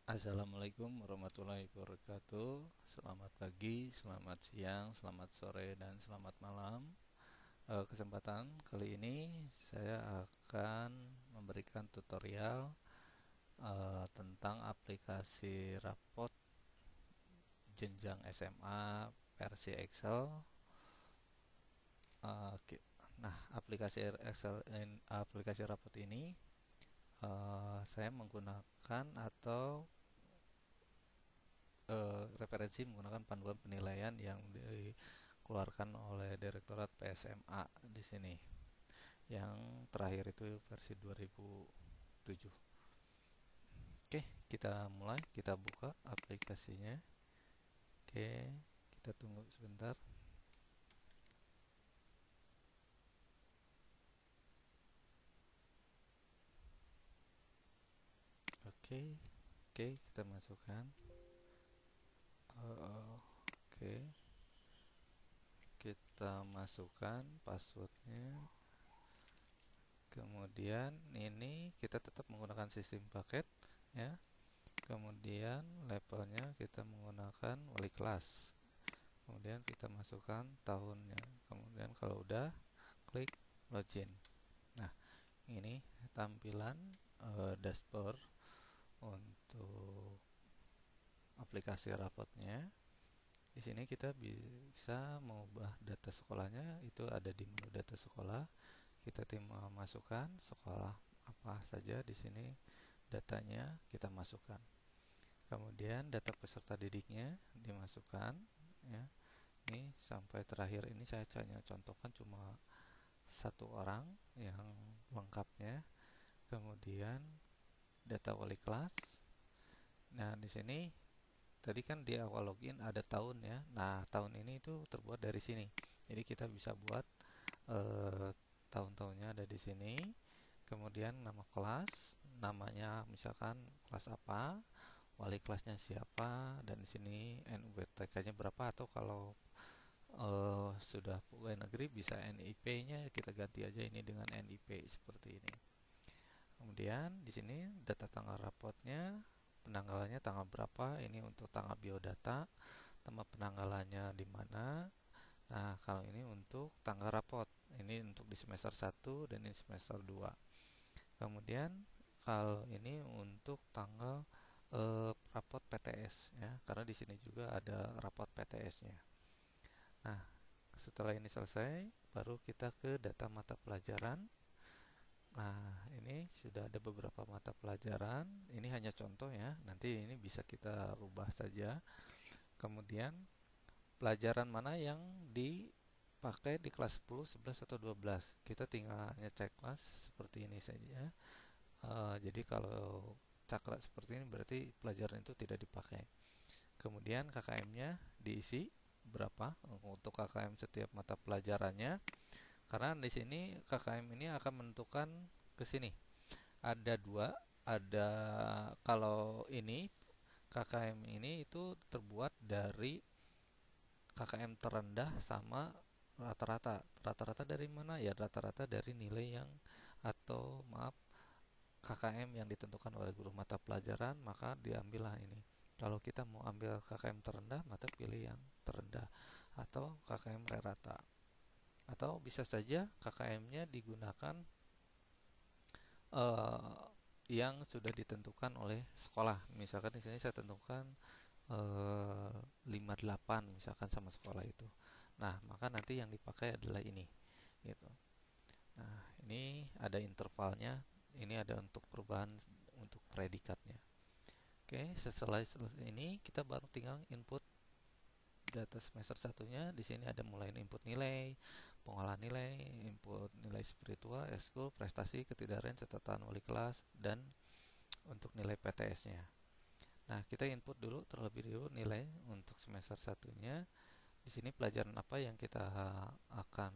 Assalamualaikum warahmatullahi wabarakatuh. Selamat pagi, selamat siang, selamat sore, dan selamat malam. Kesempatan kali ini saya akan memberikan tutorial tentang aplikasi rapot jenjang SMA versi Excel. Nah, aplikasi rapot ini saya menggunakan atau referensi menggunakan panduan penilaian yang dikeluarkan oleh Direktorat PSMA di sini. Yang terakhir itu versi 2007. Oke, kita mulai, kita buka aplikasinya. Oke, kita tunggu sebentar. Oke, kita masukkan. Oke, kita masukkan passwordnya. Kemudian ini kita tetap menggunakan sistem paket ya. Kemudian levelnya kita menggunakan wali kelas. Kemudian kita masukkan tahunnya. Kemudian kalau udah, klik login. Nah, ini tampilan dashboard untuk aplikasi rapotnya. Di sini kita bisa mengubah data sekolahnya, itu ada di menu data sekolah. Kita masukkan sekolah apa saja di sini, datanya kita masukkan. Kemudian data peserta didiknya dimasukkan ya. Ini sampai terakhir ini saya hanya contohkan cuma satu orang yang lengkapnya. Kemudian data wali kelas. Nah, di sini tadi kan di awal login ada tahun ya. Nah, tahun ini itu terbuat dari sini. Jadi kita bisa buat tahun-tahunnya ada di sini. Kemudian nama kelas, namanya misalkan kelas apa, wali kelasnya siapa, dan di sini NUBTK-nya berapa, atau kalau sudah pegawai negeri bisa NIP-nya kita ganti aja ini dengan NIP seperti ini. Kemudian di sini data tanggal rapotnya, penanggalannya tanggal berapa, ini untuk tanggal biodata, tempat penanggalannya di mana. Nah, kalau ini untuk tanggal rapot, ini untuk di semester 1 dan ini semester 2. Kemudian kalau ini untuk tanggal rapot PTS ya, karena di sini juga ada rapot PTS-nya. Nah, setelah ini selesai, baru kita ke data mata pelajaran. Nah, ini sudah ada beberapa mata pelajaran. Ini hanya contoh ya. Nanti ini bisa kita rubah saja. Kemudian pelajaran mana yang dipakai di kelas 10, 11 atau 12. Kita tinggal ngecek kelas seperti ini saja. Jadi kalau cakra seperti ini berarti pelajaran itu tidak dipakai. Kemudian KKM-nya diisi berapa untuk KKM setiap mata pelajarannya. Karena di sini KKM ini akan menentukan ke sini. Ada dua, ada kalau ini KKM ini itu terbuat dari KKM terendah sama rata-rata. Rata-rata dari mana? Ya rata-rata dari nilai yang atau maaf KKM yang ditentukan oleh guru mata pelajaran, maka diambillah ini. Kalau kita mau ambil KKM terendah, maka pilih yang terendah atau KKM rata. Atau bisa saja KKM-nya digunakan yang sudah ditentukan oleh sekolah. Misalkan di sini saya tentukan 58 misalkan sama sekolah itu. Nah, maka nanti yang dipakai adalah ini gitu. Nah, ini ada intervalnya, ini ada untuk perubahan untuk predikatnya. Oke, setelah ini kita baru tinggal input data semester satunya. Di sini ada mulai input nilai, pengolahan nilai, input nilai spiritual, ekskul, prestasi, ketidakadilan, catatan wali kelas, dan untuk nilai PTS-nya. Nah, kita input dulu terlebih dulu nilai untuk semester satunya. Di sini pelajaran apa yang kita akan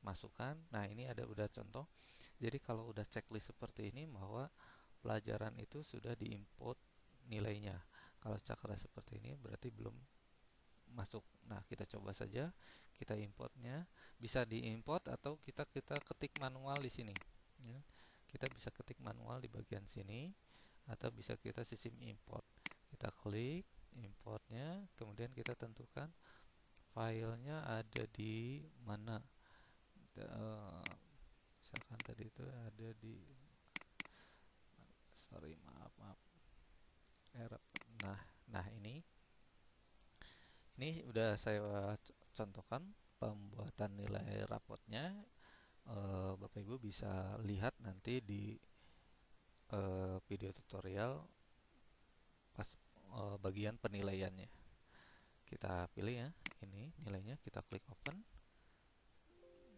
masukkan. Nah, ini ada udah contoh. Jadi kalau udah checklist seperti ini bahwa pelajaran itu sudah diinput nilainya. Kalau cakra seperti ini berarti belum masuk. Nah, kita coba saja, kita importnya, bisa diimport atau kita ketik manual di sini ya. Kita bisa ketik manual di bagian sini atau bisa kita sistem import. Kita klik importnya, kemudian kita tentukan filenya ada di mana. Misalkan tadi itu ada di, sorry, maaf, nah ini udah saya contohkan pembuatan nilai rapotnya. Bapak Ibu bisa lihat nanti di video tutorial pas bagian penilaiannya. Kita pilih ya, ini nilainya, kita klik open.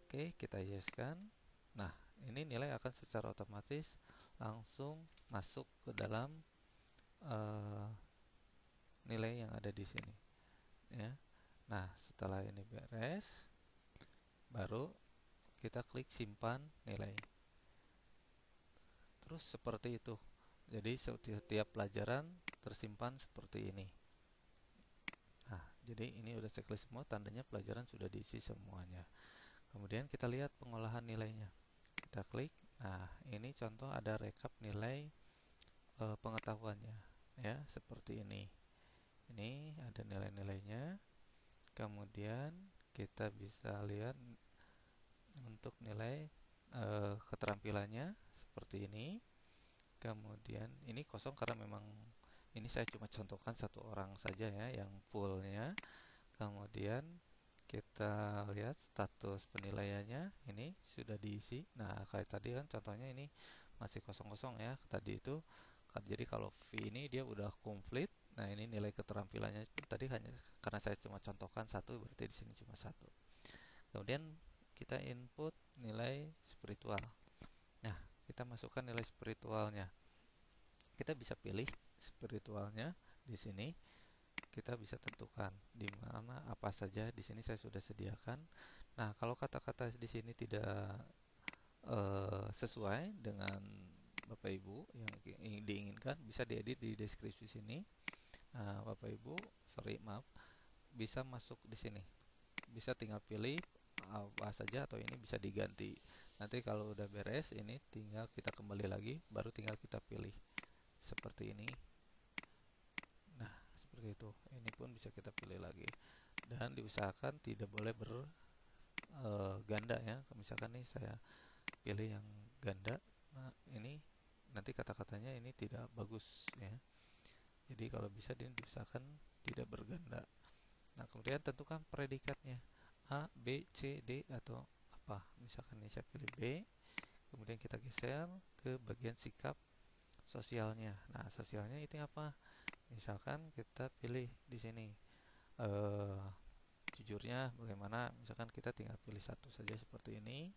Oke, kita yes kan. Nah, ini nilai akan secara otomatis langsung masuk ke dalam nilai yang ada di sini ya. Nah, setelah ini beres, baru kita klik simpan nilai. Terus seperti itu. Jadi setiap pelajaran tersimpan seperti ini. Nah, jadi ini udah checklist semua, tandanya pelajaran sudah diisi semuanya. Kemudian kita lihat pengolahan nilainya. Kita klik. Nah, ini contoh ada rekap nilai pengetahuannya ya, seperti ini. Ini ada nilai-nilainya. Kemudian kita bisa lihat untuk nilai keterampilannya seperti ini. Kemudian ini kosong karena memang ini saya cuma contohkan satu orang saja ya yang fullnya. Kemudian kita lihat status penilaiannya, ini sudah diisi. Nah, kayak tadi kan contohnya ini masih kosong-kosong ya tadi itu. Jadi kalau V ini dia udah komplit. Nah, ini nilai keterampilannya tadi hanya karena saya cuma contohkan satu, berarti di sini cuma satu. Kemudian kita input nilai spiritual. Nah, kita masukkan nilai spiritualnya. Kita bisa pilih spiritualnya di sini. Kita bisa tentukan di mana apa saja. Di sini saya sudah sediakan. Nah, kalau kata-kata di sini tidak sesuai dengan Bapak Ibu yang diinginkan, bisa diedit di deskripsi sini. Nah, Bapak Ibu, maaf, bisa masuk di sini. Bisa tinggal pilih apa saja atau ini bisa diganti. Nanti kalau udah beres ini tinggal kita kembali lagi, baru tinggal kita pilih seperti ini. Nah, seperti itu. Ini pun bisa kita pilih lagi. Dan diusahakan tidak boleh berganda ya. Misalkan nih saya pilih yang ganda. Nah, ini nanti kata-katanya ini tidak bagus ya. Jadi kalau bisa diusahakan tidak berganda. Nah, kemudian tentukan predikatnya. A, B, C, D atau apa. Misalkan ini saya pilih B. Kemudian kita geser ke bagian sikap sosialnya. Nah, sosialnya itu apa? Misalkan kita pilih di sini jujurnya bagaimana. Misalkan kita tinggal pilih satu saja seperti ini.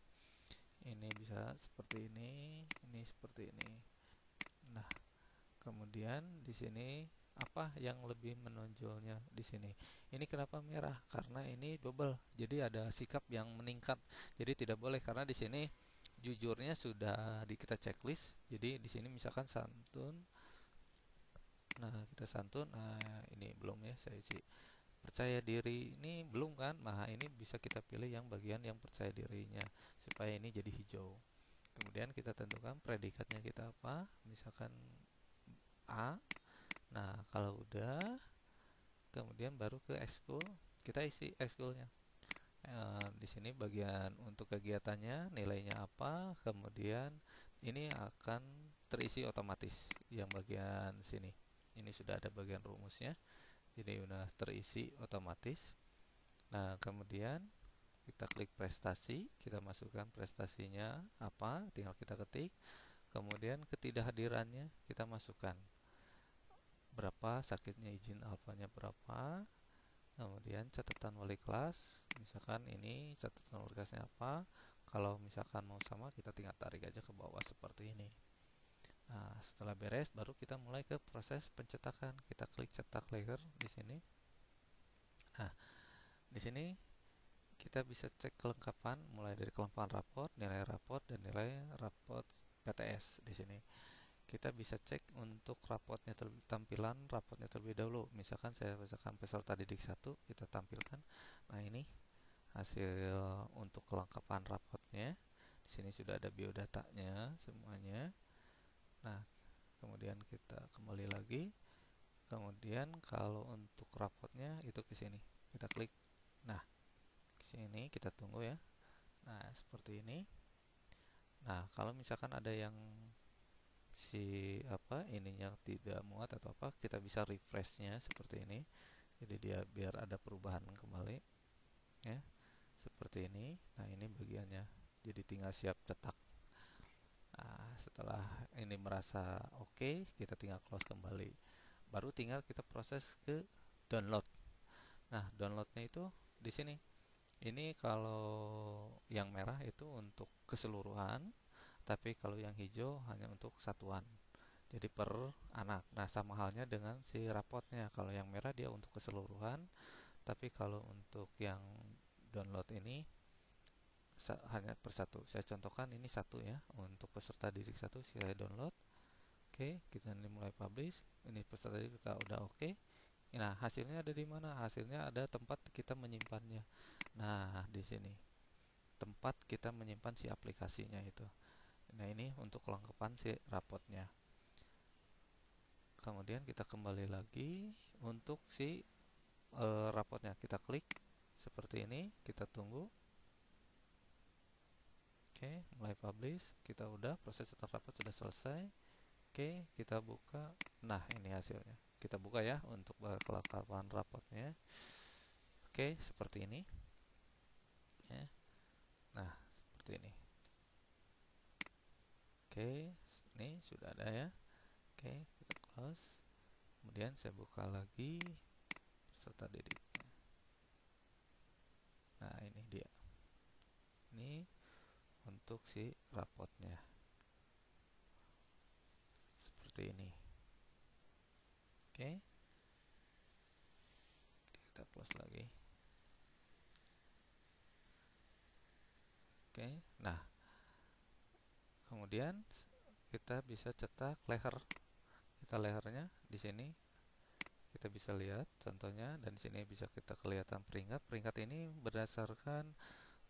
Ini bisa seperti ini seperti ini. Nah, kemudian di sini apa yang lebih menonjolnya di sini? Ini kenapa merah? Karena ini double. Jadi ada sikap yang meningkat. Jadi tidak boleh karena di sini jujurnya sudah kita checklist. Jadi di sini misalkan santun. Nah, kita santun. Nah, ini belum ya saya isi. Percaya diri ini belum kan? Nah, ini bisa kita pilih yang bagian yang percaya dirinya supaya ini jadi hijau. Kemudian kita tentukan predikatnya kita apa? Misalkan A. Nah, kalau udah, kemudian baru ke ekskul, kita isi ekskulnya. Di sini bagian untuk kegiatannya, nilainya apa, kemudian ini akan terisi otomatis yang bagian sini. Ini sudah ada bagian rumusnya, jadi sudah terisi otomatis. Nah, kemudian kita klik prestasi, kita masukkan prestasinya apa, tinggal kita ketik. Kemudian ketidakhadirannya kita masukkan berapa, sakitnya izin alfanya berapa. Kemudian catatan wali kelas, misalkan ini catatan wali kelasnya apa. Kalau misalkan mau sama, kita tinggal tarik aja ke bawah seperti ini. Nah, setelah beres baru kita mulai ke proses pencetakan. Kita klik cetak layer di sini. Nah, di sini kita bisa cek kelengkapan mulai dari kelengkapan raport, nilai raport, dan nilai raport PTS di sini. Kita bisa cek untuk rapotnya tampilan rapotnya terlebih dahulu. Misalkan saya bacakan peserta didik 1, kita tampilkan. Nah, ini hasil untuk kelengkapan rapotnya. Di sini sudah ada biodatanya semuanya. Nah, kemudian kita kembali lagi Kemudian kalau untuk rapotnya itu ke sini. Kita klik. Nah, ke sini kita tunggu ya. Nah, seperti ini. Nah, kalau misalkan ada yang ininya tidak muat atau apa, kita bisa refreshnya seperti ini. Jadi dia biar ada perubahan kembali ya. Seperti ini. Nah, ini bagiannya. Jadi tinggal siap cetak. Nah, setelah ini merasa oke, kita tinggal close kembali. Baru tinggal kita proses ke download. Nah, downloadnya itu di sini. Ini kalau yang merah itu untuk keseluruhan, tapi kalau yang hijau hanya untuk satuan. Jadi per anak. Nah, sama halnya dengan si rapotnya. Kalau yang merah dia untuk keseluruhan, tapi kalau untuk yang download ini hanya per satu. Saya contohkan ini satu ya, untuk peserta didik satu saya download. Oke, kita ini mulai publish. Ini peserta didik kita udah oke. Nah, hasilnya ada di mana? Hasilnya ada tempat kita menyimpannya. Nah, di sini tempat kita menyimpan si aplikasinya itu. Nah, ini untuk kelengkapan si rapotnya. Kemudian kita kembali lagi untuk si rapotnya. Kita klik seperti ini, kita tunggu. Oke, mulai publish. Kita udah proses setor rapot sudah selesai. Oke, kita buka. Nah, ini hasilnya. Kita buka ya untuk kelengkapan rapotnya. Oke, seperti ini. Ya. Nah, seperti ini. Oke, ini sudah ada ya. Oke, kita close. Kemudian saya buka lagi peserta didiknya. Nah, ini dia. Ini untuk si rapotnya. Seperti ini. Oke. Kita close lagi. Oke. Nah, kemudian kita bisa cetak leher. Kita lehernya di sini kita bisa lihat contohnya, dan di sini bisa kita kelihatan peringkat. Peringkat ini berdasarkan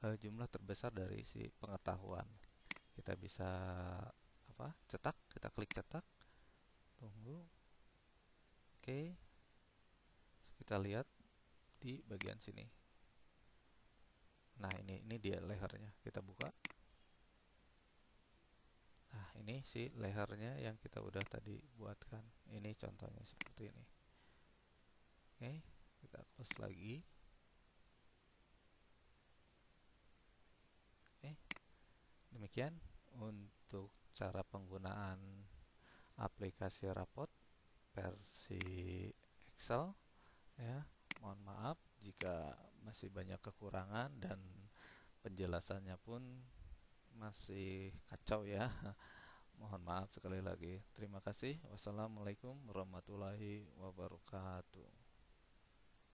jumlah terbesar dari si pengetahuan. Kita bisa cetak, kita klik cetak. Tunggu. Oke. Kita lihat di bagian sini. Nah, ini dia lehernya. Kita buka. Nah, ini si lehernya yang kita udah tadi buatkan. Ini contohnya seperti ini. Oke, kita close lagi. Oke. Demikian untuk cara penggunaan aplikasi rapot versi Excel ya. Mohon maaf jika masih banyak kekurangan dan penjelasannya pun masih kacau ya. Mohon maaf sekali lagi. Terima kasih. Wassalamualaikum warahmatullahi wabarakatuh.